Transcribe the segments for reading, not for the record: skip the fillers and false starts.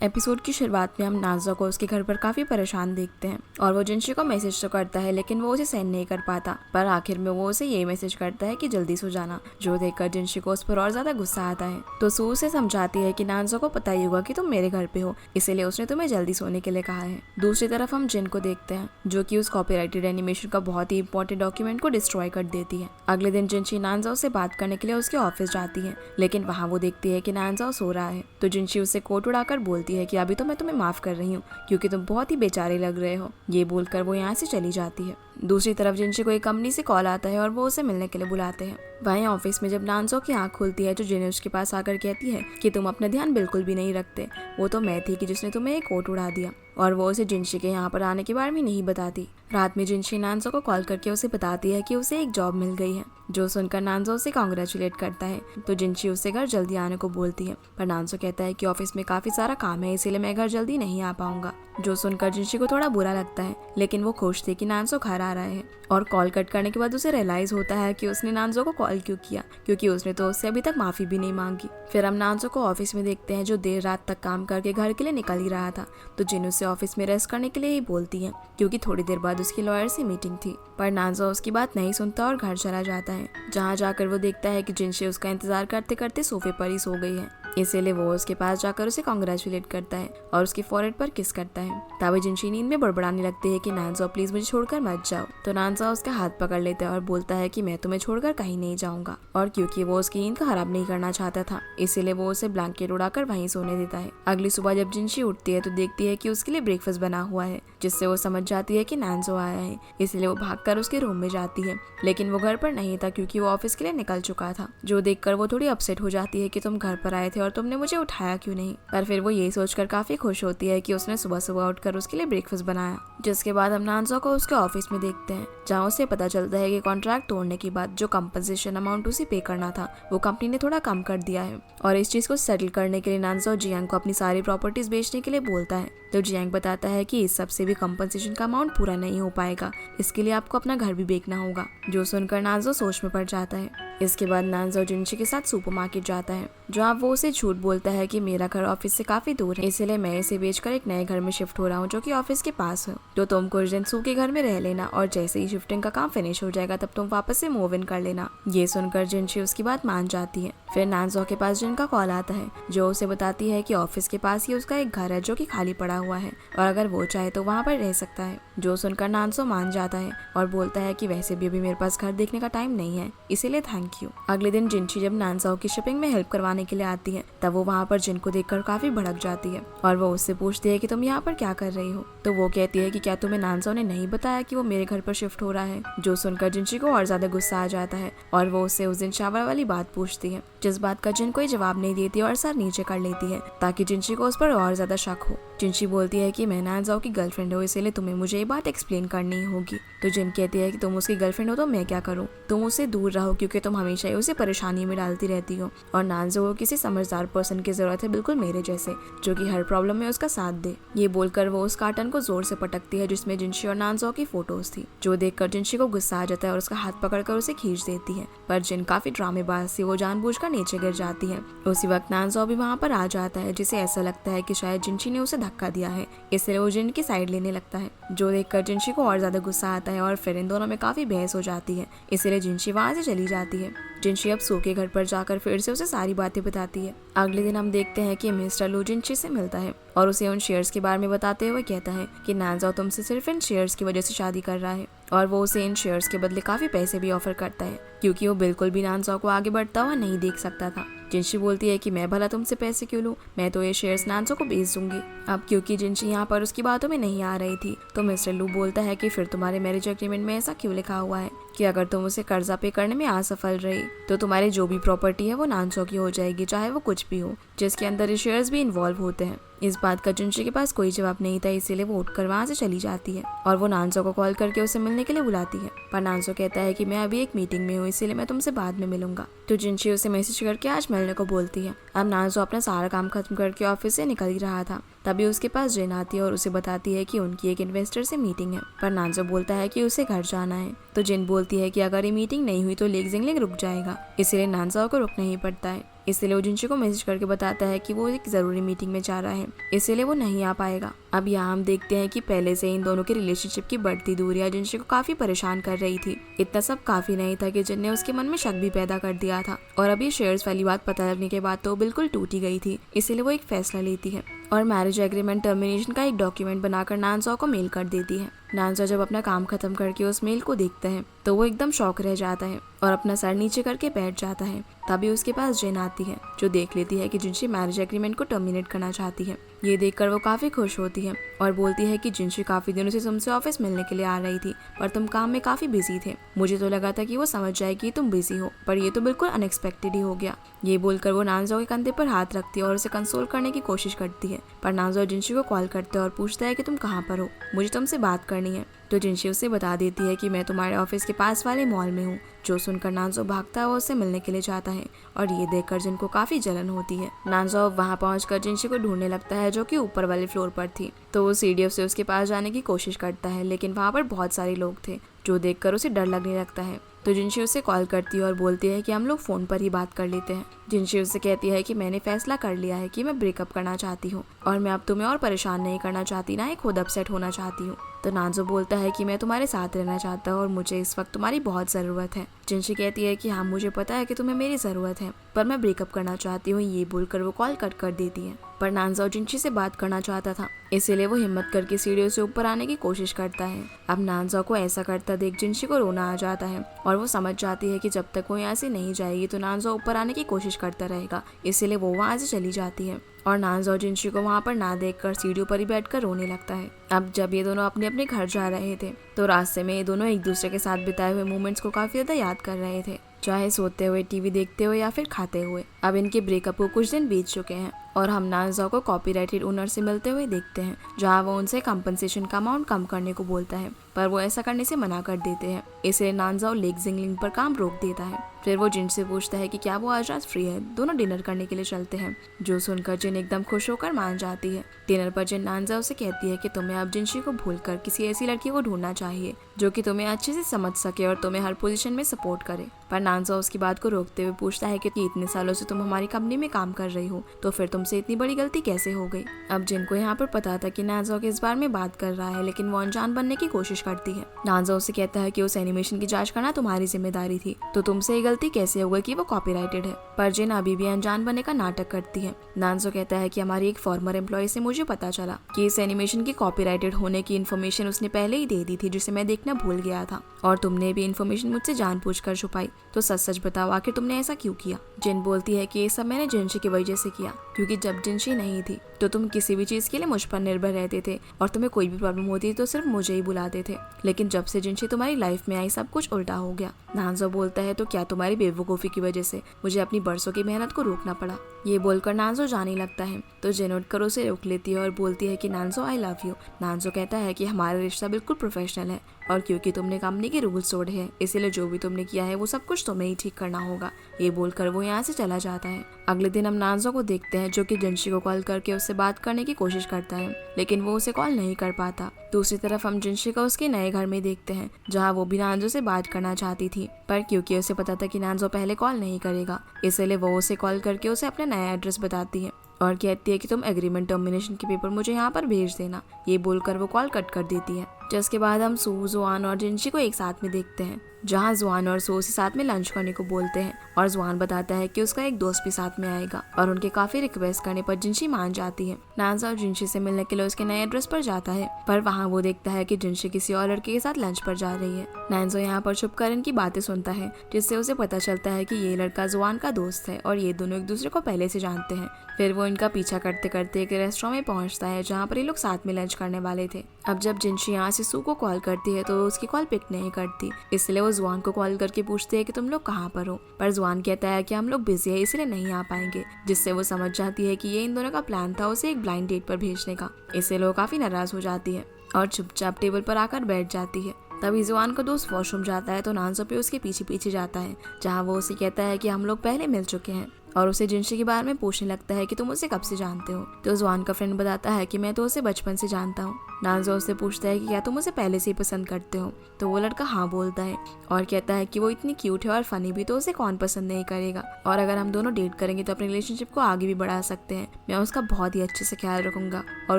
Episode की शुरुआत में हम नाज़ो को उसके घर पर काफी परेशान देखते हैं और वो जिनशी को मैसेज तो करता है लेकिन वो उसे सेंड नहीं कर पाता। पर आखिर में वो उसे यही मैसेज करता है कि जल्दी सो जाना, जो देखकर जिनशी को उस पर और ज्यादा गुस्सा आता है। तो सू उसे समझाती है कि नाज़ो को पता ही होगा कि तुम मेरे घर पे हो, इसीलिए उसने तुम्हें जल्दी सोने के लिए कहा है। दूसरी तरफ हम जिन को देखते हैं जो कि उस कॉपीराइटेड एनिमेशन का बहुत ही इंपॉर्टेंट डॉक्यूमेंट को डिस्ट्रॉय कर देती है। अगले दिन जिनशी नाज़ो से बात करने के लिए उसके ऑफिस जाती है, लेकिन वहाँ वो देखती है कि नाज़ो सो रहा है। तो जिनशी उससे कोट उड़ाकर बोलती है कि अभी तो मैं तुम्हें माफ कर रही हूँ क्योंकि तुम बहुत ही बेचारे लग रहे हो। ये बोलकर वो यहाँ से चली जाती है। दूसरी तरफ जिनशी को एक कंपनी से कॉल आता है और वो उसे मिलने के लिए बुलाते हैं। वहीं ऑफिस में जब नाज़ो की आंख खुलती है तो जिन उसके पास आकर कहती है कि तुम अपना ध्यान बिल्कुल भी नहीं रखते, वो तो मैं थी कि जिसने तुम्हें एक कोट उड़ा दिया। और वो उसे जिनशी के यहाँ पर आने के बारे में नहीं बताती। रात में जिनशी नाज़ो को कॉल करके उसे बताती है कि उसे एक जॉब मिल गई है, जो सुनकर नाज़ो उसे कांग्रेचुलेट करता है। तो जिनशी उससे घर जल्दी आने को बोलती है, पर नाज़ो कहता है कि ऑफिस में काफी सारा काम है, इसीलिए मैं घर जल्दी नहीं आ पाऊंगा। जो सुनकर जिनशी को थोड़ा बुरा लगता है, लेकिन वो खुश थी कि नाज़ो घर आ रहा है। और कॉल कट करने के बाद उसे रियलाइज होता है कि उसने नाज़ो को कॉल क्यों किया, क्योंकि उसने तो उससे अभी तक माफी भी नहीं मांगी। फिर हम नाज़ो को ऑफिस में देखते हैं जो देर रात तक काम करके घर के लिए निकल ही रहा था। तो जिन उसे ऑफिस में रेस्ट करने के लिए ही बोलती है, क्योंकि थोड़ी देर बाद उसकी लॉयर से मीटिंग थी। पर नाज़ो उसकी बात नहीं सुनता और घर चला जाता है, जहाँ जाकर वो देखता है कि जिनशी उसका इंतजार करते करते सोफे पर ही सो गई है। इसीलिए वो उसके पास जाकर उसे कांग्रेचुलेट करता है और उसके फॉरहेड पर किस करता है। तभी जिनशी नींद में बड़बड़ाने लगती है कि नाज़ो प्लीज मुझे छोड़कर मत जाओ। तो नाज़ो उसका हाथ पकड़ लेता है और बोलता है कि मैं तुम्हें छोड़कर कहीं नहीं जाऊंगा। और क्योंकि वो उसकी नींद खराब नहीं करना चाहता था, इसीलिए वो उसे ब्लैंकेट उड़ाकर वहीं सोने देता है। अगली सुबह जब जिनशी उठती है तो देखती है कि उसके लिए ब्रेकफास्ट बना हुआ है, जिससे वो समझ जाती है कि नाज़ो आया है। इसलिए वो भागकर उसके रूम में जाती है, लेकिन वो घर पर नहीं था क्योंकि वो ऑफिस के लिए निकल चुका था। जो देखकर वो थोड़ी अपसेट हो जाती है कि तुम घर पर आए थे और तुमने मुझे उठाया क्यों नहीं। पर फिर वो ये सोचकर काफी खुश होती है कि उसने सुबह सुबह उठकर उसके लिए ब्रेकफास्ट बनाया। जिसके बाद हम नाज़ो को उसके ऑफिस में देखते हैं, जहाँ उसे पता चलता है कि कॉन्ट्रैक्ट तोड़ने के बाद जो कंपनसेशन अमाउंट उसे पे करना था वो कंपनी ने थोड़ा कम कर दिया है। और इस चीज को सेटल करने के लिए नाज़ो जियांग को अपनी सारी प्रॉपर्टीज बेचने के लिए बोलता है। तो जियांग बताता है कि इस सबसे भी कंपनसेशन का अमाउंट पूरा नहीं हो पाएगा, इसके लिए आपको अपना घर भी बेचना होगा। जो सुनकर नाज़ो सोच में पड़ जाता है। इसके बाद नाज़ो जिनशी के साथ सुपरमार्केट जाता है, जहाँ वो उसे झूठ बोलता है कि मेरा घर ऑफिस से काफी दूर है, इसलिए मैं इसे बेचकर एक नए घर में शिफ्ट हो रहा हूँ जो कि ऑफिस के पास है। तो तुम कुछ दिन सू के घर में रह लेना और जैसे ही शिफ्टिंग का काम फिनिश हो जाएगा तब तुम वापस से मूव इन कर लेना। ये सुनकर जिनशी उसकी बात मान जाती है। फिर नाज़ो के पास जिन का कॉल आता है, जो उसे बताती है कि ऑफिस के पास ही उसका एक घर है जो कि खाली पड़ा हुआ है और अगर वो चाहे तो वहाँ पर रह सकता है। जो सुनकर नाज़ो मान जाता है और बोलता है कि वैसे भी अभी मेरे पास घर देखने का टाइम नहीं है, इसीलिए थैंक यू। अगले दिन जिनशी जब नाज़ो की शिपिंग में हेल्प करवाने के लिए आती है, तब वो वहाँ पर जिन को देखकर काफी भड़क जाती है और वो उससे पूछती है कि तुम यहाँ पर क्या कर रही हो। तो वो कहती है कि क्या तुम्हें नाज़ो ने नहीं बताया कि वो मेरे घर पर शिफ्ट हो रहा है। जो सुनकर जिनशी को और ज्यादा गुस्सा आ जाता है और वो उससे उस दिन शावर वाली बात पूछती है, जिस बात का जिन कोई जवाब नहीं देती और सर नीचे कर लेती है ताकि जिनशी को उस पर और ज्यादा शक हो। जिनशी बोलती है कि मैं नाज़ो की गर्लफ्रेंड हूँ, इसीलिए तुम्हें मुझे ये बात एक्सप्लेन करनी होगी। तो जिन कहती है कि तुम उसकी गर्लफ्रेंड हो तो मैं क्या करूँ, तुम उससे दूर रहो क्योंकि तुम हमेशा ही उसे परेशानी में डालती रहती हो और नाज़ो को किसी समझदार पर्सन की जरूरत है, बिल्कुल मेरे जैसे, जो कि हर प्रॉब्लम में उसका साथ दे। ये बोलकर वो उस कार्टन को जोर से पटकती है जिसमें जिनशी और नाज़ो की फोटोज थी। जो देखकर जिनशी को गुस्सा आ जाता है और उसका हाथ पकड़कर उसे खींच देती है, पर जिन काफी ड्रामेबाज थी, वो जानबूझकर नीचे गिर जाती है। उसी वक्त नाज़ो भी वहाँ पर आ जाता है, जिसे ऐसा लगता है कि शायद जिनशी ने उसे धक्का दिया है, इसलिए वो जिन की साइड लेने लगता है। जो देखकर जिनशी को और ज्यादा गुस्सा आता है और फिर इन दोनों में काफी बहस हो जाती है, इसलिए जिनशी वहाँ से चली जाती है। जिनशी अब सू के घर पर जाकर फिर से उसे सारी बातें बताती है। अगले दिन हम देखते हैं कि मिस्टर लू जिनशी से मिलता है और उसे उन शेयर्स के बारे में बताते हुए कहता है कि नाज़ो तुमसे सिर्फ इन शेयर्स की वजह से शादी कर रहा है और वो उसे इन शेयर्स के बदले काफी पैसे भी ऑफर करता है, क्योंकि वो बिल्कुल भी नाज़ो को आगे बढ़ता हुआ नहीं देख सकता था। जिनशी बोलती है कि मैं भला तुमसे पैसे क्यों लूं, मैं तो ये शेयर्स नाज़ो को बेच दूंगी। अब क्योंकि जिनशी यहाँ पर उसकी बातों में नहीं आ रही थी, तो मिस्टर लू बोलता है कि फिर तुम्हारे मैरिज एग्रीमेंट में ऐसा क्यों लिखा हुआ है कि अगर तुम उसे कर्जा पे करने में असफल रही तो तुम्हारी जो भी प्रॉपर्टी है वो नाज़ो की हो जाएगी, चाहे वो कुछ भी हो, जिसके अंदर ये शेयर्स भी इन्वॉल्व होते हैं। इस बात का जिनशी के पास कोई जवाब नहीं था, इसीलिए वो उठकर वहाँ से चली जाती है और वो नाज़ो को कॉल करके उसे मिलने के लिए बुलाती है। पर नाज़ो कहता है कि मैं अभी एक मीटिंग में हूँ, इसीलिए मैं तुमसे बाद में मिलूंगा। तो जिनशी उसे मैसेज करके आज मिलने को बोलती है। अब नाज़ो अपना सारा काम खत्म करके ऑफिस से निकल ही रहा था, तभी उसके पास जिन आती है और उसे बताती है कि उनकी एक इन्वेस्टर से मीटिंग है। पर नाज़ो बोलता है कि उसे घर जाना है। तो जिन बोलती है कि अगर ये मीटिंग नहीं हुई तो लेग जिंगलिंग रुक जाएगा, इसलिए नाज़ो को रुकना ही पड़ता है। इसलिए वो जिनशी को मैसेज करके बताता है कि वो एक जरूरी मीटिंग में जा रहा है, इसलिए वो नहीं आ पाएगा। अब यहाँ हम देखते हैं कि पहले से इन दोनों के रिलेशनशिप की बढ़ती दूरियां जिनशी को काफी परेशान कर रही थी। इतना सब काफी नहीं था कि जिन ने उसके मन में शक भी पैदा कर दिया था, और अभी शेयर्स वाली बात पता लगने के बाद तो बिल्कुल टूट ही गई थी। इसलिए वो एक फैसला लेती है और मैरिज एग्रीमेंट टर्मिनेशन का एक डॉक्यूमेंट बनाकर नानजो को मेल कर देती है। नानजो जब अपना काम खत्म करके उस मेल को देखता है तो वो एकदम शॉक रह जाता है और अपना सर नीचे करके बैठ जाता है। तभी उसके पास जेन आती है जो देख लेती है कि जिनशी मैरिज एग्रीमेंट को टर्मिनेट करना चाहती है। ये देखकर वो काफी खुश होती है और बोलती है कि जिनशी काफी दिनों से तुमसे ऑफिस मिलने के लिए आ रही थी, पर तुम काम में काफी बिजी थे। मुझे तो लगा था कि वो समझ जाएगी कि तुम बिजी हो, पर ये तो बिल्कुल अनएक्सपेक्टेड ही हो गया। ये बोलकर वो नानजो के कंधे पर हाथ रखती है और उसे कंसोल करने की कोशिश करती है, पर नानजो जिनशी को कॉल करता है और पूछता है कि तुम कहाँ पर हो, मुझे तुमसे बात करनी है। तो जिनशी उसे बता देती है कि मैं तुम्हारे ऑफिस के पास वाले मॉल में हूँ। जो सुनकर नानजो भागता है वो उससे मिलने के लिए जाता है और ये देखकर जिन को काफी जलन होती है। नानजो वहाँ पहुंचकर जिनशी को ढूंढने लगता है जो कि ऊपर वाले फ्लोर पर थी। तो वो सीढ़ियों से उसके पास जाने की कोशिश करता है, लेकिन वहाँ पर बहुत सारे लोग थे जो देखकर उसे डर लगने लगता है। तो जिनशी उसे कॉल करती है और बोलती है कि हम लोग फोन पर ही बात कर लेते हैं। जिनशी उससे कहती है कि मैंने फैसला कर लिया है कि मैं ब्रेकअप करना चाहती हूँ और मैं अब तुम्हें और परेशान नहीं करना चाहती, ना ही खुद अपसेट होना चाहती हूँ। तो नानजो बोलता है कि मैं तुम्हारे साथ रहना चाहता हूँ और मुझे इस वक्त तुम्हारी बहुत ज़रूरत है। जिनशी कहती है कि हाँ मुझे पता है कि तुम्हें मेरी ज़रूरत है, पर मैं ब्रेकअप करना चाहती हूँ। ये बोलकर वो कॉल कट कर देती है। पर नानजो जिनशी से बात करना चाहता था, इसीलिए वो हिम्मत करके सीढ़ियों से ऊपर आने की कोशिश करता है। अब नानजो को ऐसा करता देख जिनशी को रोना आ जाता है और वो समझ जाती है कि जब तक वो यहाँ से नहीं जाएगी तो नानजो ऊपर आने की कोशिश करता रहेगा, इसीलिए वो वहाँ से चली जाती है। और नानजो जिनशी को वहाँ पर ना देखकर सीढ़ियों पर ही बैठकर रोने लगता है। अब जब ये दोनों अपने अपने घर जा रहे थे तो रास्ते में ये दोनों एक दूसरे के साथ बिताए हुए मोमेंट्स को काफी ज्यादा याद कर रहे थे, चाहे सोते हुए, टीवी देखते हुए या फिर खाते हुए। अब इनके ब्रेकअप को कुछ दिन बीत चुके हैं और हम नानजो को कॉपीराइटेड ओनर से मिलते हुए देखते हैं, जहां वो उनसे कंपनसेशन का अमाउंट कम करने को बोलता है, पर वो ऐसा करने से मना कर देते हैं। इसलिए नानजो लेग जिंगलिंग पर काम रोक देता है। फिर वो जिन से पूछता है कि क्या वो आज रात फ्री है, दोनों डिनर करने के लिए चलते हैं। जो सुनकर जिन एकदम खुश होकर मान जाती है। डिनर पर जिन नानजो से कहती है कि तुम्हें अब जिनशी को भूलकर किसी ऐसी लड़की को ढूंढना चाहिए जो कि तुम्हें अच्छे से समझ सके और तुम्हें हर पोजीशन में सपोर्ट करे। पर नानजो उसकी बात को रोकते हुए पूछता है कि इतने सालों से तुम हमारी कंपनी में काम कर रही हो, तो फिर तुमसे इतनी बड़ी गलती कैसे हो गई। अब जिनको यहाँ पर पता था कि नानजो इस बार में बात कर रहा है, लेकिन वो अनजान बनने की कोशिश करती है। नानजो उसे कहता है कि उस एनिमेशन की जांच करना तुम्हारी जिम्मेदारी थी, तो तुमसे ये गलती कैसे हो गई कि वो कॉपीराइटेड है। पर जिन अभी भी अनजान बनने का नाटक करती है। नानजो कहता है कि हमारी एक फॉर्मर एम्प्लॉय से मुझे पता चला कि इस एनिमेशन की कॉपीराइटेड होने की इन्फॉर्मेशन उसने पहले ही दे दी थी, जिसे मैं देखना भूल गया था, और तुमने भी इन्फॉर्मेशन मुझसे जानबूझकर छुपाई। तो सच सच बताओ आखिर तुमने ऐसा क्यों किया। जिन बोलती है कि ये सब मैंने जिनशी की वजह से किया, क्योंकि जब जिनशी नहीं थी तो तुम किसी भी चीज के लिए मुझ पर निर्भर रहते थे और तुम्हें कोई भी प्रॉब्लम होती तो सिर्फ मुझे ही बुलाते थे, लेकिन जब से जिनशी तुम्हारी लाइफ में आई सब कुछ उल्टा हो गया। नानजो बोलता है तो क्या तुम्हारी बेवकूफ़ी की वजह से मुझे अपनी बरसों की मेहनत को रोकना पड़ा। ये बोलकर नानजो जाने लगता है तो जिन उठकर उसे रोक लेती है और बोलती है कि नानजो आई लव यू। नानजो कहता है कि हमारा रिश्ता बिल्कुल प्रोफेशनल है और क्योंकि तुमने कंपनी के रूल्स तोड़े हैं, इसीलिए जो भी तुमने किया है वो सब कुछ तुम्हें ही ठीक करना होगा। ये बोलकर वो यहाँ से चला जाता है। अगले दिन हम नानजो को देखते हैं जो कि जिनशी को कॉल करके उससे बात करने की कोशिश करता है, लेकिन वो उसे कॉल नहीं कर पाता। दूसरी तरफ हम जिनशी को उसके नए घर में देखते हैं, जहाँ वो भी नानजो से बात करना चाहती थी, पर क्योंकि उसे पता था कि नानजो पहले कॉल नहीं करेगा, इसलिए वो उसे कॉल करके उसे अपना नया एड्रेस बताती है और कहती है कि तुम एग्रीमेंट टर्मिनेशन के पेपर मुझे यहाँ पर भेज देना। ये बोलकर वो कॉल कट कर देती है। जिसके बाद हम सू, जुआन और जिनशी को एक साथ में देखते हैं, जहाँ जुआन और सू उसे साथ में लंच करने को बोलते हैं और जुआन बताता है कि उसका एक दोस्त भी साथ में आएगा और उनके काफी रिक्वेस्ट करने पर जिनशी मान जाती है। नानजो और जिनशी से मिलने के लिए उसके नए एड्रेस पर जाता है, पर वहाँ वो देखता है कि जिनशी किसी और लड़के के साथ लंच पर जा रही है। नानजो यहाँ पर छुपकर इनकी बातें सुनता है, जिससे उसे पता चलता है कि ये लड़का जुआन का दोस्त है और ये दोनों एक दूसरे को पहले से जानते हैं। फिर वो इनका पीछा करते करते एक रेस्टोरेंट में पहुंचता है, जहाँ पर ये लोग साथ में लंच करने वाले थे। अब जब जिनशी यहाँ से सू को कॉल करती है तो वो उसकी कॉल पिक नहीं करती, इसलिए वो जुआन को कॉल करके पूछते हैं कि तुम लोग कहाँ पर हो, पर जुआन कहता है कि हम लोग बिजी है इसलिए नहीं आ पाएंगे, जिससे वो समझ जाती है कि ये इन दोनों का प्लान था उसे एक ब्लाइंड डेट पर भेजने का। इससे वो काफी नाराज हो जाती है और चुपचाप टेबल पर आकर बैठ जाती है। तभी जुआन का दोस्त वॉशरूम जाता है तो नानजो पे उसके पीछे पीछे जाता है, जहाँ वो उसे कहता है कि हम लोग पहले मिल चुके हैं और उसे जिनशी के बारे में पूछने लगता है कि तुम उसे कब से जानते हो। तो जुआन का फ्रेंड बताता है कि मैं तो उसे बचपन से जानता हूँ। नानजो उससे पूछता है कि क्या तुम उसे पहले से ही पसंद करते हो। तो वो लड़का हाँ बोलता है और कहता है कि वो इतनी क्यूट है और फनी भी, तो उसे कौन पसंद नहीं करेगा, और अगर हम दोनों डेट करेंगे तो अपने रिलेशनशिप को आगे भी बढ़ा सकते हैं। मैं उसका बहुत ही अच्छे से ख्याल रखूंगा और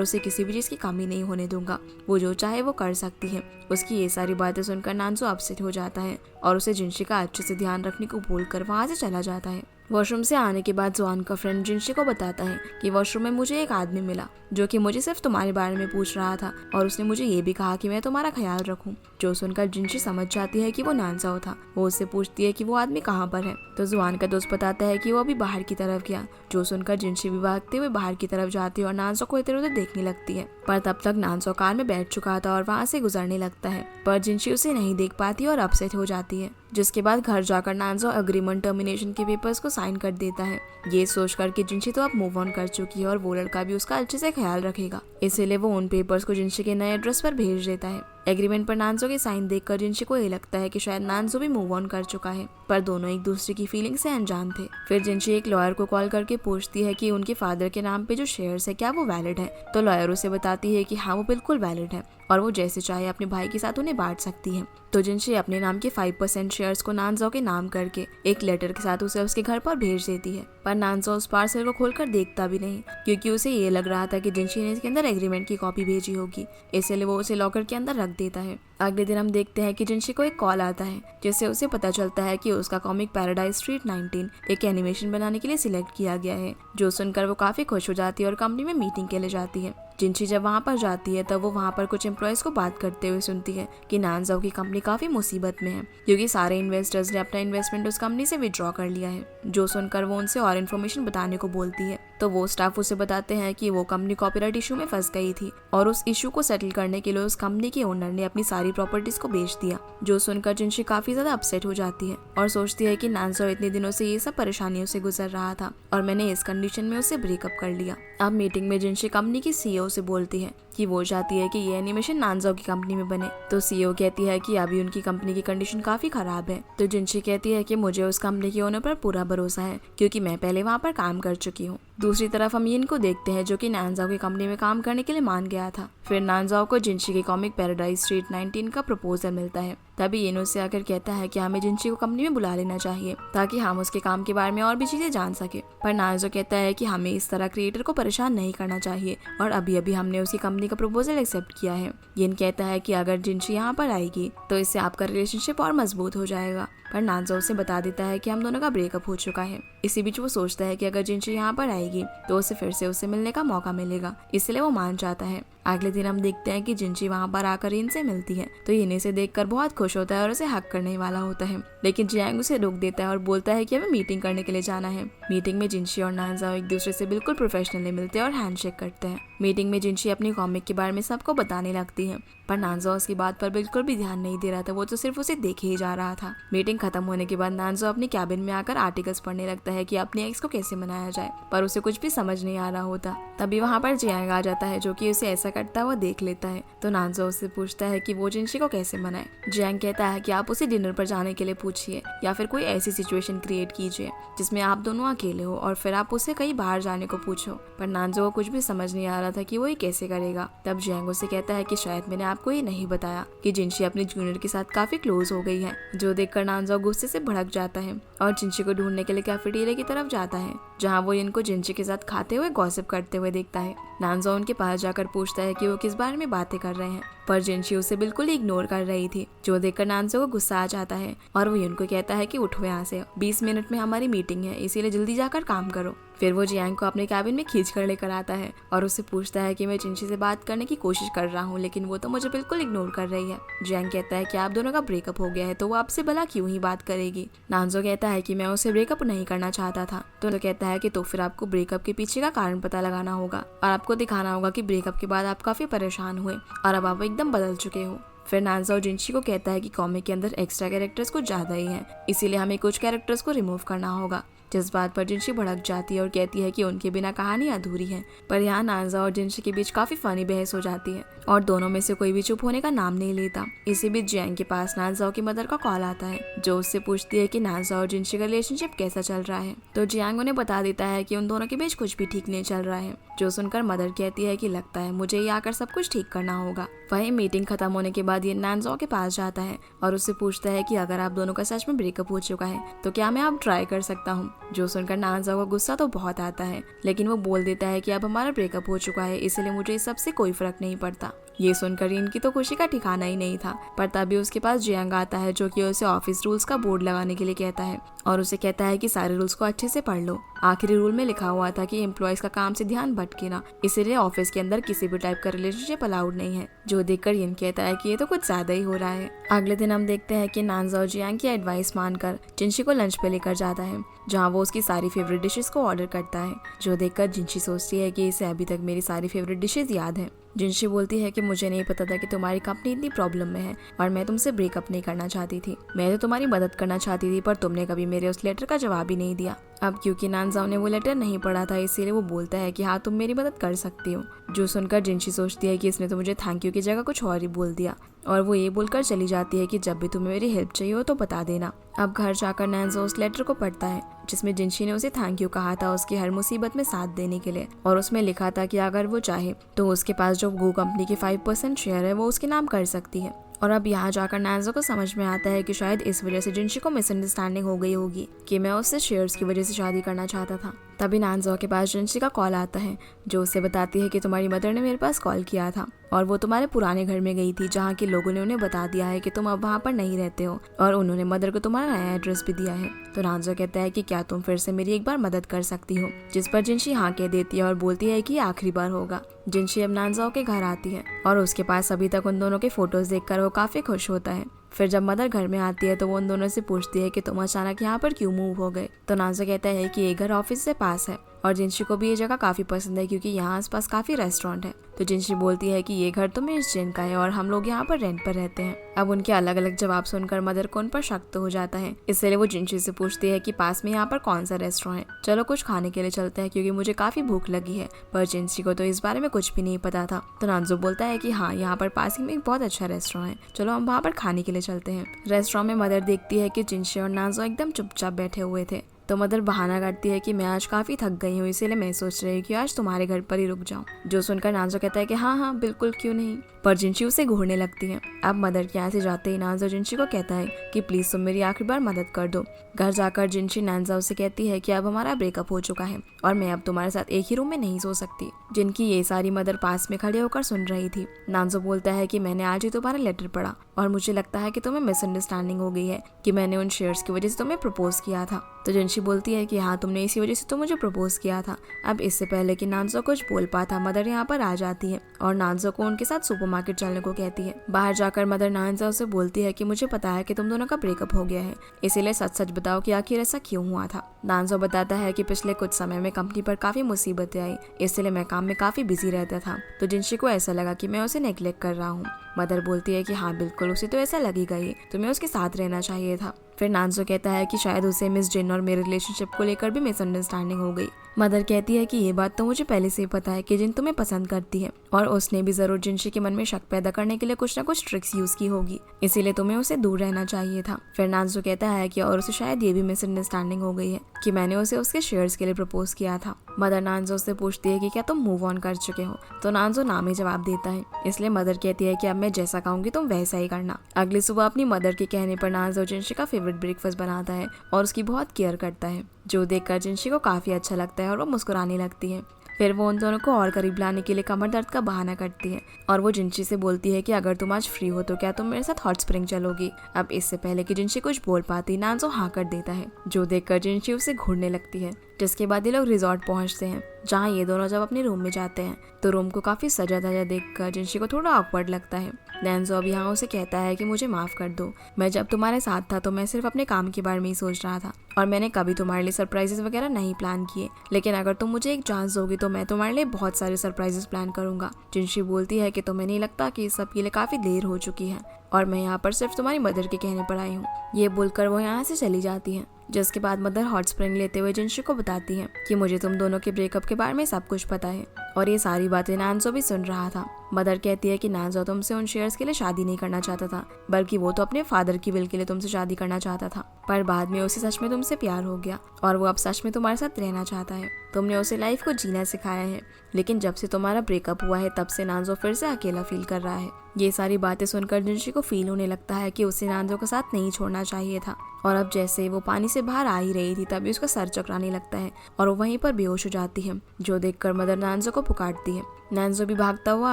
उसे किसी भी चीज की कमी नहीं होने दूंगा। वो जो चाहे वो कर सकती है। उसकी ये सारी बातें सुनकर नानजो अपसेट हो जाता है और उसे जिनशी का अच्छे से ध्यान रखने को बोलकर वहाँ से चला जाता है। वॉशरूम से आने के बाद जुआन का फ्रेंड जिनशी को बताता है कि वॉशरूम में मुझे एक आदमी मिला जो कि मुझे सिर्फ तुम्हारे बारे में पूछ रहा था और उसने मुझे ये भी कहा कि मैं तुम्हारा ख्याल रखूं। जो सुनकर जिनशी समझ जाती है कि वो नानजाओ था। वो उससे पूछती है कि वो आदमी कहाँ पर है। तो जुआन का दोस्त बताता है कि वो अभी बाहर की तरफ गया। जो सुनकर जिनशी भी भागते हुए बाहर की तरफ जाती है और नानजाओ को इधर उधर देखने लगती है, पर तब तक नानजाओ कार में बैठ चुका था और वहाँ से गुजरने लगता है, पर जिनशी उसे नहीं देख पाती और अपसेट हो जाती है। जिसके बाद घर जाकर नानजाओ एग्रीमेंट टर्मिनेशन के पेपर्स को साइन कर देता है, ये सोचकर कि जिनशी तो अब मूव ऑन कर चुकी है और वो लड़का भी उसका अच्छे से ख्याल रखेगा। इसीलिए वो उन पेपर्स को जिनशी के नए एड्रेस पर भेज देता है। एग्रीमेंट पर नानजो के साइन देखकर जिनशी को ये लगता है कि शायद नानजो भी मूव ऑन कर चुका है, पर दोनों एक दूसरे की फीलिंग से अनजान थे। फिर जिनशी एक लॉयर को कॉल करके पूछती है कि उनके फादर के नाम पे जो शेयर्स है क्या वो वैलिड है। तो लॉयर उसे बताती है कि हाँ वो बिल्कुल वैलिड है और वो जैसे चाहे अपने भाई के साथ उन्हें बांट सकती है। तो जिनशी अपने नाम के 5% शेयर्स को नानजो के नाम करके एक लेटर के साथ उसे उसके घर पर भेज देती है, पर नानजो उस पार्सल को खोलकर देखता भी नहीं क्योंकि उसे ये लग रहा था कि जिनशी ने इसके अंदर एग्रीमेंट की कॉपी भेजी होगी, इसलिए वो उसे लॉकर के अंदर रख देता है। अगले दिन हम देखते हैं कि जिनशी को एक कॉल आता है जिससे उसे पता चलता है कि उसका कॉमिक पैराडाइज स्ट्रीट 19 एक एनिमेशन बनाने के लिए सिलेक्ट किया गया है। जो सुनकर वो काफी खुश हो जाती है और कंपनी में मीटिंग के लिए जाती है। जिनशी जब वहाँ पर जाती है तब वो वहाँ पर कुछ एम्प्लॉयज को बात करते हुए सुनती है कि नानजाओ की कंपनी काफी मुसीबत में है क्योंकि सारे इन्वेस्टर्स ने अपना इन्वेस्टमेंट उस कंपनी से विड्रॉ कर लिया है। जो सुनकर वो उनसे और इन्फॉर्मेशन बताने को बोलती है तो वो स्टाफ उसे बताते हैं कि वो कंपनी कॉपीराइट इशू में फंस गई थी और उस इशू को सेटल करने के लिए उस कंपनी के ओनर ने अपनी सारी प्रॉपर्टीज को बेच दिया। जो सुनकर जिनशी काफी ज्यादा अपसेट हो जाती है और सोचती है कि नानजाओ इतने दिनों से ये सब परेशानियों से गुजर रहा था और मैंने इस कंडीशन में उससे ब्रेकअप कर लिया। अब मीटिंग में जिनशी कंपनी की सीईओ से बोलती है कि वो चाहती है कि ये एनिमेशन नानजाओ की कंपनी में बने। तो सीईओ कहती है कि अभी उनकी कंपनी की कंडीशन काफी खराब है। तो जिनशी कहती है कि मुझे उस कंपनी के ओनर पर पूरा भरोसा है क्योंकि मैं पहले वहाँ पर काम कर चुकी हूँ। दूसरी तरफ हम यिन को देखते हैं जो कि नानजाओ की कंपनी में काम करने के लिए मान गया था। फिर नानजाओ को जिनशी के कॉमिक पैराडाइज स्ट्रीट 19 का प्रपोजल मिलता है। तभी यिन उससे आकर कहता है कि हमें जिनशी को कंपनी में बुला लेना चाहिए ताकि हम उसके काम के बारे में और भी चीजें जान सके। पर नानजाओ कहता है कि हमें इस तरह क्रिएटर को परेशान नहीं करना चाहिए और अभी अभी हमने उसकी कंपनी का प्रपोजल एक्सेप्ट किया है। यिन कहता है कि अगर जिनशी यहाँ पर आएगी तो इससे आपका रिलेशनशिप और मजबूत हो जाएगा, पर नानजाओ उसे बता देता है कि हम दोनों का ब्रेकअप हो चुका है। इसी बीच वो सोचता है कि अगर जिनशी यहाँ पर आएगी तो उसे फिर से उससे मिलने का मौका मिलेगा, इसलिए वो मान जाता है। अगले दिन हम देखते हैं कि जिनशी वहाँ पर आकर यिन से मिलती है तो यिन इसे देखकर बहुत खुश होता है और उसे हक करने वाला होता है, लेकिन जियांग उसे रोक देता है और बोलता है कि हमें मीटिंग करने के लिए जाना है। मीटिंग में जिनशी और नानजाओ एक दूसरे से बिल्कुल प्रोफेशनली मिलते हैं और हैंडशेक करते हैं। मीटिंग में जिनशी अपनी कॉमिक के बारे में सबको बताने लगती है, पर नानजाओ उसकी बात पर बिल्कुल भी ध्यान नहीं दे रहा था, वो तो सिर्फ उसे देखे ही जा रहा था। मीटिंग खत्म होने के बाद नानजाओ अपनी कैबिन में आकर आर्टिकल्स पढ़ने लगता है कि अपनी एक्स को कैसे मनाया जाए, पर उसे कुछ भी समझ नहीं आ रहा होता। तभी वहाँ पर जियांग आ जाता है जो कि उसे ऐसा करता हुआ देख लेता है। तो नानजाओ उससे पूछता है कि वो जिनशी को कैसे मनाए। जियांग कहता है कि आप उसे डिनर पर जाने के लिए पूछिए या फिर कोई ऐसी सिचुएशन क्रिएट कीजिए जिसमें आप दोनों अकेले हो और फिर आप उससे कहीं बाहर जाने को पूछो। पर नानजाओ को कुछ भी समझ नहीं आ रहा था कि वो ये कैसे करेगा। तब जियांग उसे कहता है कि शायद मैंने आपको ये नहीं बताया कि जिनशी अपने जूनियर के साथ काफी क्लोज हो गई है। जो देखकर नानजाओ गुस्से से भड़क जाता है और जिनशी को ढूंढने के लिए कैफेटेरिया की तरफ जाता है जहाँ वो इनको जिनशी के साथ खाते हुए गॉसिप करते हुए देखता है। नानजाओ उनके पास जाकर पूछता है कि वो किस बारे में बातें कर रहे हैं, पर जिनशी उसे बिल्कुल ही इग्नोर कर रही थी। जो देखकर नानजाओ को गुस्सा आ जाता है और वो इनको कहता है कि उठो यहाँ से, 20 मिनट में हमारी मीटिंग है, इसीलिए जल्दी जाकर काम करो। फिर वो जियांग को अपने कैबिन में खींच कर लेकर आता है और उससे पूछता है कि मैं जिनशी से बात करने की कोशिश कर रहा हूँ लेकिन वो तो मुझे बिल्कुल इग्नोर कर रही है। जियांग कहता है कि आप दोनों का ब्रेकअप हो गया है तो वो आपसे भला क्यों ही बात करेगी। नानजाओ कहता है कि मैं उससे ब्रेकअप नहीं करना चाहता था। तो कहता है कि तो फिर आपको ब्रेकअप के पीछे का कारण पता लगाना होगा और आपको दिखाना होगा कि ब्रेकअप के बाद आप काफी परेशान हुए और अब आप एकदम बदल चुके हो। फिर नानजाओ जिनशी को कहता है कि कॉमिक के अंदर एक्स्ट्रा कैरेक्टर्स कुछ ज्यादा ही हैं, इसीलिए हमें कुछ कैरेक्टर्स को रिमूव करना होगा। जिस बात पर जिनशी भड़क जाती है और कहती है कि उनके बिना कहानी अधूरी है। पर यहाँ नानजा और जिनशी के बीच काफी फनी बहस हो जाती है और दोनों में से कोई भी चुप होने का नाम नहीं लेता। इसी बीच जियांग के पास नानजाओ की मदर का कॉल आता है, जो उससे पूछती है कि नानजा और जिनशी का रिलेशनशिप कैसा चल रहा है। तो जियांग उन्हें बता देता है कि उन दोनों के बीच कुछ भी ठीक नहीं चल रहा है, जो सुनकर मदर कहती है कि लगता है मुझे ये आकर सब कुछ ठीक करना होगा। वहीं मीटिंग खत्म होने के बाद ये नानजाओ के पास जाता है और उससे पूछता है कि अगर आप दोनों का सच में ब्रेकअप हो चुका है तो क्या मैं अब ट्राई कर सकता हूँ। जो सुनकर नानजाओ को गुस्सा तो बहुत आता है, लेकिन वो बोल देता है कि अब हमारा ब्रेकअप हो चुका है, इसलिए मुझे इस सबसे कोई फर्क नहीं पड़ता। ये सुनकर इनकी तो खुशी का ठिकाना ही नहीं था। पर तभी उसके पास जियांग आता है, जो कि उसे ऑफिस रूल्स का बोर्ड लगाने के लिए कहता है और उसे कहता है कि सारे रूल्स को अच्छे से पढ़ लो। आखिरी रूल में लिखा हुआ था कि एम्प्लॉयज का काम से ध्यान भटके ना, इसीलिए ऑफिस के अंदर किसी भी टाइप का रिलेशनशिप अलाउड नहीं है। जो देखकर यिन कहता है कि ये तो कुछ ज्यादा ही हो रहा है। अगले दिन हम देखते हैं कि नानजा और जियांग की एडवाइस मानकर जिनशी को लंच पे लेकर जाता है, जहाँ वो उसकी सारी फेवरेट डिशेस को ऑर्डर करता है। जो देखकर जिनशी सोचती है कि इसे अभी तक मेरी सारी फेवरेट डिशेस याद है। जिनशी बोलती है कि मुझे नहीं पता था कि तुम्हारी कंपनी इतनी प्रॉब्लम में है और मैं तुमसे ब्रेकअप नहीं करना चाहती थी। मैं तो तुम्हारी मदद करना चाहती थी, पर तुमने कभी मेरे उस लेटर का जवाब ही नहीं दिया। अब क्योंकि नानजाओ ने वो लेटर नहीं पढ़ा था, इसीलिए वो बोलता है कि हाँ तुम मेरी मदद कर सकती हो। जो सुनकर जिनशी सोचती है कि इसने तो मुझे थैंक यू की जगह कुछ और ही बोल दिया, और वो ये बोलकर चली जाती है कि जब भी तुम्हें मेरी हेल्प चाहिए हो तो बता देना। अब घर जाकर नानजाओ उस लेटर को पढ़ता है, जिसमें जिनशी ने उसे थैंक यू कहा था उसकी हर मुसीबत में साथ देने के लिए, और उसमें लिखा था कि अगर वो चाहे तो उसके पास जो गो कंपनी की 5% शेयर है वो उसके नाम कर सकती है। और अब यहाँ जाकर नानजाओ को समझ में आता है कि शायद इस वजह से जिनशी को मिसअंडरस्टैंडिंग हो गई होगी कि मैं उससे शेयर्स की वजह से शादी करना चाहता था। तभी नानजाओ के पास जिनशी का कॉल आता है, जो उसे बताती है कि तुम्हारी मदर ने मेरे पास कॉल किया था और वो तुम्हारे पुराने घर में गई थी, जहाँ के लोगों ने उन्हें बता दिया है कि तुम अब वहाँ पर नहीं रहते हो, और उन्होंने मदर को तुम्हारा नया एड्रेस भी दिया है। तो नानजाओ कहता है कि क्या तुम फिर से मेरी एक बार मदद कर सकती हो, जिस पर जिनशी हाँ कह देती है और बोलती है कि ये आखिरी बार होगा। जिनशी अब नानजाओ के घर आती है और उसके पास अभी तक उन दोनों के फोटोज देखकर वो काफी खुश होता है। फिर जब मदर घर में आती है तो वो उन दोनों से पूछती है कि तुम अचानक यहाँ पर क्यों मूव हो गए। तो नानजाओ कहता है कि ये घर ऑफिस से पास है और जिनशी को भी ये जगह काफी पसंद है क्योंकि यहाँ आसपास काफी रेस्टोरेंट है। तो जिनशी बोलती है कि ये घर तो मिस जिन का है और हम लोग यहाँ पर रेंट पर रहते हैं। अब उनके अलग अलग जवाब सुनकर मदर को उन पर शक तो हो जाता है, इसलिए वो जिनशी से पूछती है कि पास में यहाँ पर कौन सा रेस्टोरेंट है, चलो कुछ खाने के लिए चलते हैं क्योंकि मुझे काफी भूख लगी है। पर जिनशी को तो इस बारे में कुछ भी नहीं पता था। तो नानजाओ बोलता है कि हाँ यहाँ पर पास ही में एक बहुत अच्छा रेस्टोरेंट है, चलो हम वहाँ पर खाने के लिए चलते हैं। रेस्टोरेंट में मदर देखती है कि जिनशी और नानजाओ एकदम चुपचाप बैठे हुए थे, तो मदर बहाना करती है कि मैं आज काफी थक गई हूँ, इसीलिए मैं सोच रही हूँ कि आज तुम्हारे घर पर ही रुक जाऊँ। जो सुनकर नानजाओ कहता है कि हाँ हाँ बिल्कुल क्यों नहीं, पर जिनशी उसे घूरने लगती है। अब मदर के यहाँ से जाते ही नानजाओ जिनशी को कहता है कि प्लीज तुम मेरी आखिरी बार मदद कर दो। घर जाकर जिनशी नानजाओ से कहती है कि अब हमारा ब्रेकअप हो चुका है और मैं अब तुम्हारे साथ एक ही रूम में नहीं सो सकती। जिनकी ये सारी मदर पास में खड़े होकर सुन रही थी। नानजाओ बोलता है कि मैंने आज ही तुम्हारा लेटर पढ़ा और मुझे लगता है कि तुम्हें मिसअंडरस्टैंडिंग हो गई है कि मैंने उन शेयर्स की वजह से तुम्हें प्रपोज किया था। तो जिनशी बोलती है कि हाँ तुमने इसी वजह से तो मुझे प्रपोज किया था। अब इससे पहले कि नानजाओ कुछ बोल पाता मदर यहाँ पर आ जाती है और नानजाओ को उनके साथ सुपरमार्केट चलने को कहती है। बाहर जाकर मदर नानजाओ से बोलती है कि मुझे पता है कि तुम दोनों का ब्रेकअप हो गया है, इसीलिए सच सच बताओ कि आखिर ऐसा क्यों हुआ था। नानजाओ बताता है कि पिछले कुछ समय में कंपनी पर काफी मुसीबतें आई, इसलिए मैं काम में काफी बिजी रहता था। तो जिनशी को ऐसा लगा कि मैं उसे नेग्लेक्ट कर रहा हूँ। मदर बोलती है कि हाँ बिल्कुल उसे तो ऐसा लगेगा ही, तुम्हें उसके साथ रहना चाहिए था। फिर नानजाओ कहता है कि शायद उसे मिस जिन और मेरे रिलेशनशिप को लेकर भी मिसअंडरस्टैंडिंग हो गई। मदर कहती है कि ये बात तो मुझे पहले से ही पता है कि जिन तुम्हें पसंद करती है और उसने भी जरूर जिनशी के मन में शक पैदा करने के लिए कुछ ना कुछ ट्रिक्स यूज की होगी, इसीलिए तुम्हें उसे दूर रहना चाहिए था। फिर नानजाओ कहता है कि और उसे शायद ये भी मिसअंडरस्टैंडिंग हो गई है कि मैंने उसे उसके शेयर्स के लिए प्रपोज किया था। मदर नानजाओ से पूछती है कि क्या तुम मूव ऑन कर चुके हो, तो नानजाओ नाम ही जवाब देता है। इसलिए मदर कहती है कि अब मैं जैसा कहूंगी तुम वैसा ही करना। अगली सुबह अपनी मदर के कहने पर नानजाओ जिनशी का फेवरेट ब्रेकफास्ट बनाता है और उसकी बहुत केयर करता है, जो देखकर जिनशी को काफी अच्छा लगता है और वो मुस्कुराने लगती है। फिर वो उन दोनों को और करीब लाने के लिए कमर दर्द का बहाना करती है और वो जिनशी से बोलती है कि अगर तुम आज फ्री हो तो क्या तुम मेरे साथ हॉट स्प्रिंग चलोगी। अब इससे पहले कि जिनशी कुछ बोल पाती नानजाओ हाँ कर देता है, जो देखकर जिनशी उसे घूरने लगती है। जिसके बाद ये लोग रिजॉर्ट पहुंचते हैं, जहाँ ये दोनों जब अपने रूम में जाते हैं तो रूम को काफी सजा धजा देखकर जिनशी को थोड़ा ऑकवर्ड लगता है। नानजाओ अब यहाँ उसे कहता है कि मुझे माफ कर दो, मैं जब तुम्हारे साथ था तो मैं सिर्फ अपने काम के बारे में ही सोच रहा था और मैंने कभी तुम्हारे लिए सरप्राइजेस वगैरह नहीं प्लान किए, लेकिन अगर तुम मुझे एक चांस दोगी तो मैं तुम्हारे लिए बहुत सारे सरप्राइजेस प्लान करूंगा। जिनशी बोलती है कि तुम्हें नहीं लगता कि इस सब के लिए काफी देर हो चुकी है और मैं यहाँ पर सिर्फ तुम्हारी मदर के कहने पर आई हूँ। ये बोलकर वो यहाँ से चली जाती है। जिसके बाद मदर हॉट स्प्रिंग लेते हुए जिनशी को बताती है कि मुझे तुम दोनों के ब्रेकअप के बारे में सब कुछ पता है। और ये सारी बातें नानजो भी सुन रहा था। मदर कहती है कि नानजो तुमसे उन शेयर्स के लिए शादी नहीं करना चाहता था, बल्कि वो तो अपने फादर की विल के लिए तुमसे शादी करना चाहता था। पर बाद में उसे सच में तुमसे प्यार हो गया और वो अब सच में तुम्हारे साथ रहना चाहता है। तुमने उसे लाइफ को जीना सिखाया है, लेकिन जब से तुम्हारा ब्रेकअप हुआ है तब से नानजो फिर से अकेला फील कर रहा है। ये सारी बातें सुनकर जिनशी को फील होने लगता है कि उसे नानजो का साथ नहीं छोड़ना चाहिए था। और अब जैसे वो पानी से बाहर आ ही रही थी तभी उसका सर चकराने लगता है और वो वहीं पर बेहोश हो जाती है, जो देखकर मदर नानजो को पुकारती है। नानजो भी भागता हुआ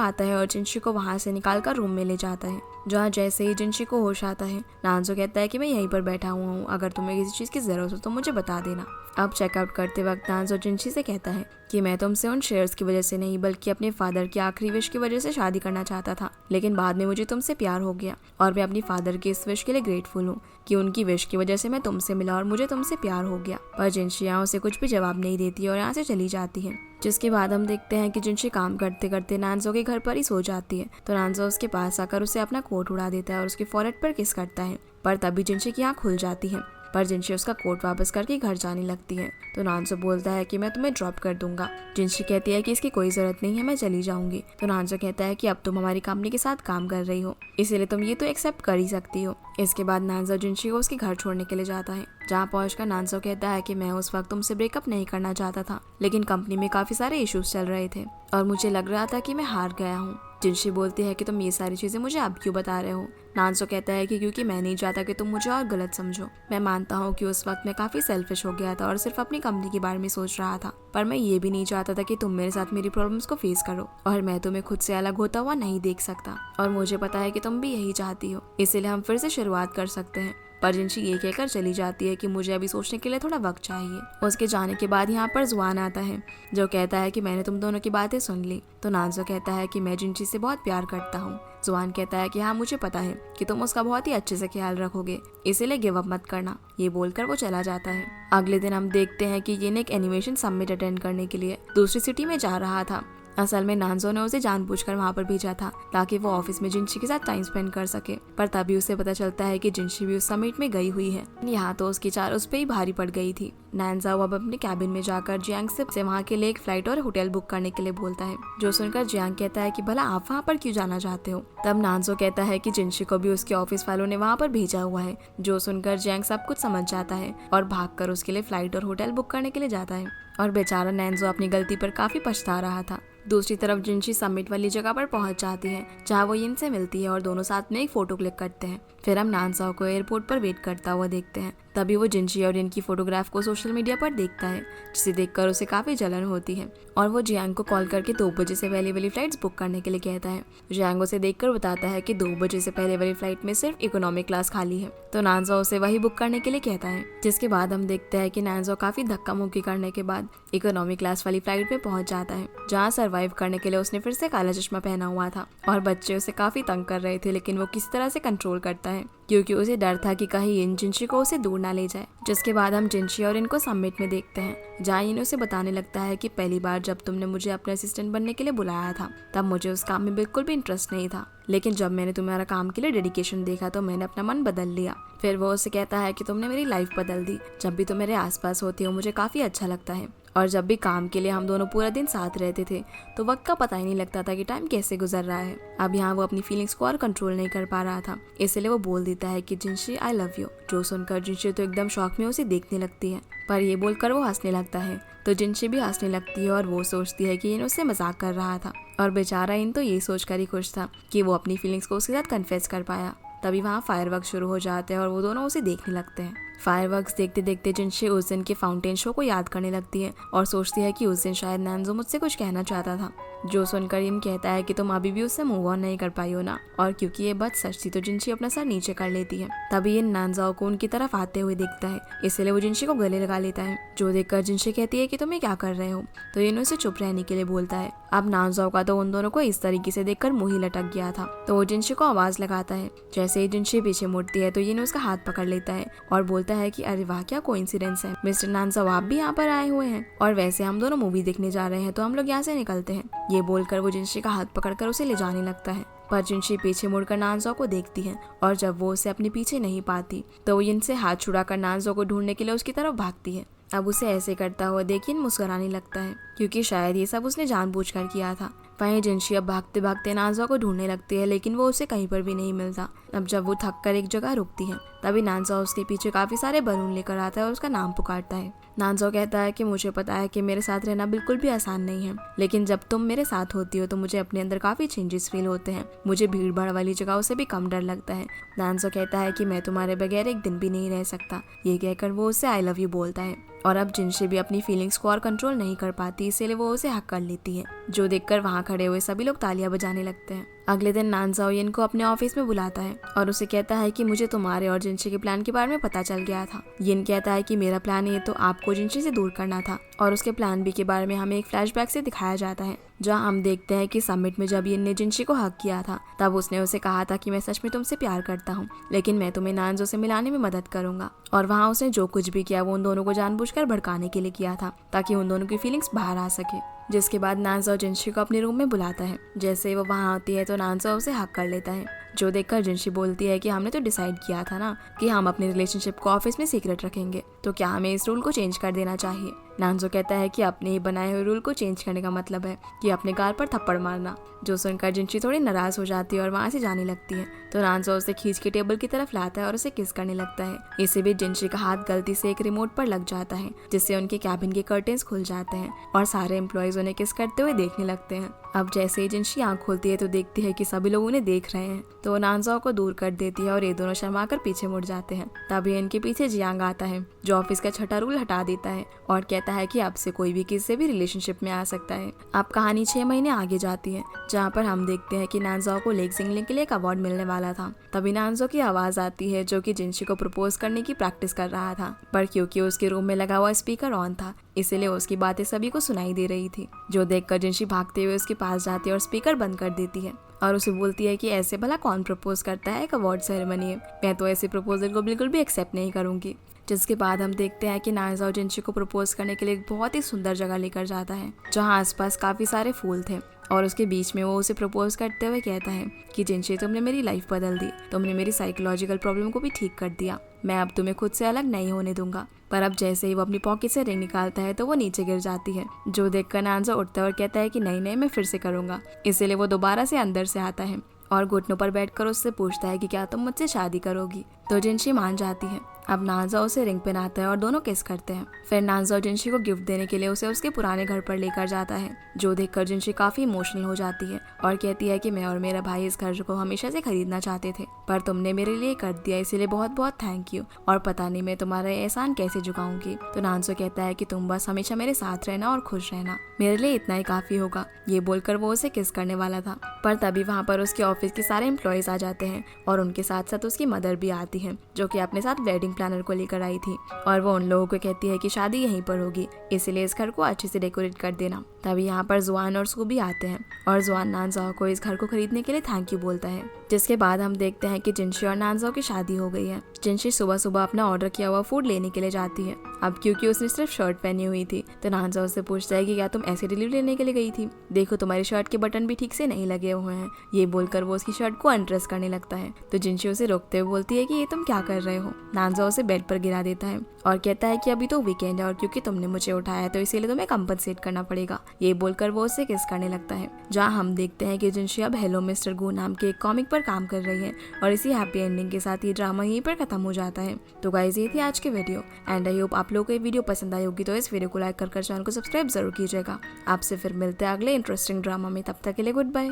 आता है और जिनशी को वहां से निकालकर रूम में ले जाता है, जहाँ जैसे ही जिनशी को होश आता है नानजो कहता है कि मैं यहीं पर बैठा हुआ हूँ, अगर तुम्हें किसी चीज़ की ज़रूरत हो तो मुझे बता देना। अब चेकआउट करते वक्त नानजो जिनशी से कहता है कि मैं तुमसे उन शेयर्स की वजह से नहीं बल्कि अपने फादर की आखिरी विश की वजह से शादी करना चाहता था, लेकिन बाद में मुझे तुमसे प्यार हो गया और मैं अपनी फादर की इस विश के लिए ग्रेटफुल हूँ कि उनकी विश की वजह से मैं तुमसे मिला और मुझे तुमसे प्यार हो गया। पर जिनशी यहाँ उसे कुछ भी जवाब नहीं देती और यहाँ से चली जाती है। जिसके बाद हम देखते हैं कि जिनशी काम करते करते नानजो के घर पर ही सो जाती है, तो नानजो उसके पास आकर उसे अपना कोट उड़ा देता है और उसके फॉरहेड पर किस करता है। पर तभी जिनशी की आँख खुल जाती है, पर जिनशी उसका कोट वापस करके घर जाने लगती है। तो नानजो बोलता है कि मैं तुम्हें ड्रॉप कर दूंगा। जिनशी कहती है कि इसकी कोई जरूरत नहीं है, मैं चली जाऊंगी। तो नानजो कहता है कि अब तुम हमारी कंपनी के साथ काम कर रही हो, इसीलिए तुम ये तो एक्सेप्ट कर ही सकती हो। इसके बाद नानजो जिनशी को उसके घर छोड़ने के लिए जाता है, जहाँ पहुंचकर नानजो कहता है कि मैं उस वक्त तुमसे ब्रेकअप नहीं करना चाहता था, लेकिन कंपनी में काफी सारे इश्यूज चल रहे थे और मुझे लग रहा था कि मैं हार गया हूँ। जिनशी बोलती है कि तुम ये सारी चीजें मुझे अब क्यों बता रहे हो। नानजो कहता है कि क्योंकि मैं नहीं चाहता कि तुम मुझे और गलत समझो। मैं मानता हूँ कि उस वक्त मैं काफी सेल्फिश हो गया था और सिर्फ अपनी कंपनी के बारे में सोच रहा था, पर मैं ये भी नहीं चाहता था कि तुम मेरे साथ मेरी प्रॉब्लम्स को फेस करो और मैं तुम्हें खुद से अलग होता हुआ नहीं देख सकता। और मुझे पता है कि तुम भी यही चाहती हो, इसीलिए हम फिर से शुरुआत कर सकते हैं। पर जिनशी ये कहकर चली जाती है कि मुझे अभी सोचने के लिए थोड़ा वक्त चाहिए। उसके जाने के बाद यहाँ पर जुआन आता है, जो कहता है कि मैंने तुम दोनों की बातें सुन ली। तो नानजो कहता है कि मैं जिनशी से बहुत प्यार करता हूँ। जुआन कहता है कि हाँ, मुझे पता है कि तुम उसका बहुत ही अच्छे से ख्याल रखोगे, इसीलिए गिव अप मत करना। ये बोलकर वो चला जाता है। अगले दिन हम देखते हैं कि ये एक एनिमेशन समिट अटेंड करने के लिए दूसरी सिटी में जा रहा था। असल में नानजो ने उसे जानबूझकर वहाँ पर भेजा था ताकि वो ऑफिस में जिनशी के साथ टाइम स्पेंड कर सके, पर तभी उसे पता चलता है कि जिनशी भी उस समिट में गई हुई है। यहाँ तो उसकी चार उस पर ही भारी पड़ गई थी। नानजाओ अब अपने कैबिन में जाकर जियांग से वहाँ के लिए एक फ्लाइट और होटल बुक करने के लिए बोलता है, जो सुनकर जियांग कहता है कि भला आप वहाँ पर क्यों जाना चाहते हो। तब नानजो कहता है कि जिनशी को भी उसके ऑफिस वालों ने वहाँ पर भेजा हुआ है, जो सुनकर जियांग सब कुछ समझ जाता है और भागकर उसके लिए फ्लाइट और होटल बुक करने के लिए जाता है। और बेचारा नानजो अपनी गलती पर काफी पछता रहा था। दूसरी तरफ जिनशी समिट वाली जगह पर पहुंच जाती है, जहां वो यिन से मिलती है और दोनों साथ में एक फोटो क्लिक करते हैं। फिर हम नानजाओ को एयरपोर्ट पर वेट करता हुआ देखते हैं। तभी वो जिनशी और यिन की फोटोग्राफ को सोशल मीडिया पर देखता है, जिसे देखकर उसे काफी जलन होती है और वो जियांग को कॉल करके 2 बजे से पहले वाली फ्लाइट्स बुक करने के लिए कहता है। जियांग उसे देखकर बताता है कि 2 बजे से पहले वाली फ्लाइट में सिर्फ इकोनॉमिक क्लास खाली है, तो नानजाओ उसे वही बुक करने के लिए कहता है। जिसके बाद हम देखते हैं कि नानजाओ काफी धक्का मुक्की करने के बाद इकोनॉमिक क्लास वाली फ्लाइट में पहुंच जाता है, जहाँ सर्वाइव करने के लिए उसने फिर से काला चश्मा पहना हुआ था और बच्चे उसे काफी तंग कर रहे थे, लेकिन वो किसी तरह से कंट्रोल करता है क्योंकि उसे डर था कि कहीं इन जिनशी को उसे दूर ना ले जाए। जिसके बाद हम जिनशी और इनको समिट में देखते हैं, जहाँ इन उसे बताने लगता है कि पहली बार जब तुमने मुझे अपने असिस्टेंट बनने के लिए बुलाया था तब मुझे उस काम में बिल्कुल भी इंटरेस्ट नहीं था, लेकिन जब मैंने तुम्हारा काम के लिए डेडिकेशन देखा तो मैंने अपना मन बदल लिया। फिर वो उसे कहता है कि तुमने मेरी लाइफ बदल दी। जब भी तुम मेरे आसपास होती हो मुझे काफी अच्छा लगता है और जब भी काम के लिए हम दोनों पूरा दिन साथ रहते थे तो वक्त का पता ही नहीं लगता था कि टाइम कैसे गुजर रहा है। अब यहाँ वो अपनी फीलिंग्स को और कंट्रोल नहीं कर पा रहा था, इसलिए वो बोल देता है कि जिनशी आई लव यू। जो सुनकर जिनशी तो एकदम शौक में उसे देखने लगती है, पर ये बोलकर वो हंसने लगता है, तो जिनशी भी हंसने लगती है और वो सोचती है कि इन उससे मजाक कर रहा था और बेचारा इन तो ये सोचकर ही खुश था कि वो अपनी फीलिंग्स को उसके साथ कन्फेस कर पाया। तभी वहाँ फायरवर्क्स शुरू हो जाते हैं और वो दोनों उसे देखने लगते हैं। फायरवर्क्स देखते देखते जिनशी उस दिन के फाउंटेन शो को याद करने लगती है और सोचती है कि उस दिन शायद नानजो मुझसे कुछ कहना चाहता था। जो सुनकर इन कहता है कि तुम अभी भी उससे मूव ऑन नहीं कर पाई हो ना, और क्योंकि ये बात सच थी तो जिनशी अपना सर नीचे कर लेती है। तभी इन नानजाओ को उनकी तरफ आते हुए देखता है, इसलिए वो जिनशी को गले लगा लेता है। जो देखकर जिनशी कहती है कि तुम ये क्या कर रहे हो, तो इन उसे चुप रहने के लिए बोलता है। अब नानजाओ का तो उन दोनों को इस तरीके से देखकर मुंह ही लटक गया था, तो वो जिनशी को आवाज लगाता है। जैसे ही जिनशी पीछे मुड़ती है तो ये उसका हाथ पकड़ लेता है और बोलता है कि अरे वाह, क्या कोइंसिडेंस है, मिस्टर नानजाओ आप भी यहाँ पर आए हुए हैं और वैसे हम दोनों मूवी देखने जा रहे हैं तो हम लोग यहाँ से निकलते हैं। ये बोलकर वो जिनशी का हाथ पकड़कर उसे ले जाने लगता है। पर जिनशी पीछे मुड़कर नानजो को देखती है और जब वो उसे अपने पीछे नहीं पाती तो वो यिन से हाथ छुड़ाकर नानजो को ढूंढने के लिए उसकी तरफ भागती है। अब उसे ऐसे करता हुआ देखिए मुस्कुराने लगता है क्योंकि शायद ये सब उसने जानबूझकर किया था। वहीं जिनशी अब भागते भागते नानजो को ढूंढने लगती है लेकिन वो उसे कहीं पर भी नहीं मिलता। अब जब वो थक कर एक जगह रुकती है तभी नानजो उसके पीछे काफी सारे बलून लेकर आता है और उसका नाम पुकारता है। नानजो कहता है कि मुझे पता है कि मेरे साथ रहना बिल्कुल भी आसान नहीं है, लेकिन जब तुम मेरे साथ होती हो तो मुझे अपने अंदर काफी चेंजेस फील होते हैं। मुझे भीड़ भाड़ वाली जगहों से भी कम डर लगता है। नानजो कहता है कि मैं तुम्हारे बगैर एक दिन भी नहीं रह सकता। ये कहकर वो उससे आई लव यू बोलता है और अब जिनशी भी अपनी फीलिंग्स को और कंट्रोल नहीं कर पाती, इसीलिए वो उसे हक कर लेती है, जो देखकर वहाँ खड़े हुए सभी लोग तालियां बजाने लगते हैं। अगले दिन नानजाओ यिन को अपने ऑफिस में बुलाता है और उसे कहता है कि मुझे तुम्हारे और जिनशी के प्लान के बारे में पता चल गया था। यिन कहता है कि मेरा प्लान ये तो आपको जिनशी से दूर करना था और उसके प्लान बी के बारे में हमें एक फ्लैशबैक से दिखाया जाता है, जहाँ हम देखते हैं कि समिट में जब यिन ने जिनशी को हक किया था तब उसने उसे कहा था कि मैं सच में तुमसे प्यार करता हूँ, लेकिन मैं तुम्हें नानजो से मिलाने में मदद करूंगा। और वहाँ उसने जो कुछ भी किया वो उन दोनों को जानबूझकर भड़काने के लिए किया था ताकि उन दोनों की फीलिंग्स बाहर आ सके। जिसके बाद नानजाओ जिनशी को अपने रूम में बुलाता है। जैसे वो वहाँ आती है तो नानजाओ उसे हक कर लेता है, जो देखकर जिनशी बोलती है कि हमने तो डिसाइड किया था ना कि हम अपनी रिलेशनशिप को ऑफिस में सीक्रेट रखेंगे, तो क्या हमें इस रूल को चेंज कर देना चाहिए। नानजो कहता है कि अपने ही बनाए हुए रूल को चेंज करने का मतलब है कि अपने गाल पर थप्पड़ मारना, जो सुनकर जिनशी थोड़ी नाराज हो जाती है और वहाँ से जाने लगती है। तो नानजो उसे खींच के टेबल की तरफ लाता है और उसे किस करने लगता है। इसी बीच जिनशी का हाथ गलती से एक रिमोट पर लग जाता है, जिससे उनके कैबिन के कर्टेन्स खुल जाते हैं और सारे एम्प्लॉयज उन्हें किस करते हुए देखने लगते हैं। अब जैसे ही जिनशी आंख खोलती है तो देखती है कि सभी लोग उन्हें देख रहे हैं, तो वो नानजाओ को दूर कर देती है और ये दोनों शर्माकर पीछे मुड़ जाते हैं। तभी इनके पीछे जियांग आता है, जो ऑफिस का छठा रूल हटा देता है और कहता है कि अब से कोई भी किसी से भी रिलेशनशिप में आ सकता है। अब कहानी 6 महीने आगे जाती है, जहाँ पर हम देखते हैं कि नानजाओ को लेग सिंगलिंग के लिए एक अवार्ड मिलने वाला था। तभी नानजो की आवाज आती है, जो कि जिनशी को प्रपोज करने की प्रैक्टिस कर रहा था, पर क्योंकि उसके रूम में लगा हुआ स्पीकर ऑन था इसीलिए उसकी बातें सभी को सुनाई दे रही थी, जो देखकर जिनशी भागते हुए उसके पास जाती है और स्पीकर बंद कर देती है और उसे बोलती है कि ऐसे भला कौन प्रपोज करता है, एक अवार्ड सेरेमनी है, मैं तो ऐसे प्रपोजल को बिल्कुल भी एक्सेप्ट नहीं करूंगी। जिसके बाद हम देखते हैं कि नानजाओ जिनशी को प्रपोज करने के लिए एक बहुत ही सुंदर जगह लेकर जाता है, जहाँ आसपास काफी सारे फूल थे और उसके बीच में वो उसे प्रपोज करते हुए कहता है कि जिनशी तुमने मेरी लाइफ बदल दी, तुमने मेरी साइकोलॉजिकल प्रॉब्लम को भी ठीक कर दिया, मैं अब तुम्हें खुद से अलग नहीं होने दूंगा। पर अब जैसे ही वो अपनी पॉकेट से रिंग निकालता है तो वो नीचे गिर जाती है, जो देखकर नानजाओ उठता है और कहता है कि नहीं नहीं मैं फिर से करूंगा। इसीलिए वो दोबारा से अंदर से आता है और घुटनों पर बैठकर उससे पूछता है कि क्या तुम मुझसे शादी करोगी। तो जिनशी मान जाती है। अब नानजाओ उसे रिंग पहनाता है और दोनों किस करते हैं। फिर नानजाओ जिनशी को गिफ्ट देने के लिए उसे उसके पुराने घर पर लेकर जाता है, जो देखकर जिनशी काफी इमोशनल हो जाती है और कहती है कि मैं और मेरा भाई इस घर को हमेशा से खरीदना चाहते थे, पर तुमने मेरे लिए कर दिया, इसीलिए बहुत बहुत थैंक यू, और पता नहीं मैं तुम्हारा एहसान कैसे चुकाऊंगी। तो नानजाओ कहता है कि तुम बस हमेशा मेरे साथ रहना और खुश रहना, मेरे लिए इतना ही काफी होगा। ये बोलकर वो उसे किस करने वाला था, पर तभी वहाँ पर उसके ऑफिस के सारे एम्प्लॉयज आ जाते हैं और उनके साथ साथ उसकी मदर भी आती है, जो कि अपने साथ वेडिंग प्लानर को लेकर आई थी और वो उन लोगों को कहती है कि शादी यहीं पर होगी, इसलिए इस घर को अच्छे से डेकोरेट कर देना। तभी यहाँ पर जुआन और सू भी आते हैं और जुआन नानजाओ को इस घर को खरीदने के लिए थैंक यू बोलता है। जिसके बाद हम देखते हैं कि जिनशी और नानजाओ की शादी हो गई है। जिनशी सुबह सुबह अपना ऑर्डर किया हुआ फूड लेने के लिए जाती है। अब क्योंकि उसने सिर्फ शर्ट पहनी हुई थी तो नानजाओ से पूछता है कि क्या तुम ऐसे डिलीवरी लेने के लिए गई थी, देखो तुम्हारी शर्ट के बटन भी ठीक से नहीं लगे हुए हैं। ये बोलकर वो उसकी शर्ट को अनड्रेस करने लगता है, तो जिनशी उसे रोकते हुए बोलती है कि ये तुम क्या कर रहे हो। नानजाओ उसे बेड पर गिरा देता है और कहता है कि अभी तो वीकेंड है और क्योंकि तुमने मुझे उठाया तो इसीलिए तुम्हें कंपनसेट करना पड़ेगा। ये बोलकर वो उसे किस करने लगता है, जहाँ हम देखते हैं कि जिनशी अब हेलो मिस्टर गू नाम के एक कॉमिक पर काम कर रही है और इसी हैप्पी एंडिंग के साथ ये ड्रामा यहीं पर खत्म हो जाता है। तो गाइस ये थी आज के वीडियो एंड आई होप आप लोगों को ये वीडियो पसंद आई होगी, तो इस वीडियो को लाइक कर चैनल को सब्सक्राइब जरूर कीजिएगा। आपसे फिर मिलते हैं अगले इंटरेस्टिंग ड्रामा में, तब तक के लिए गुड बाय।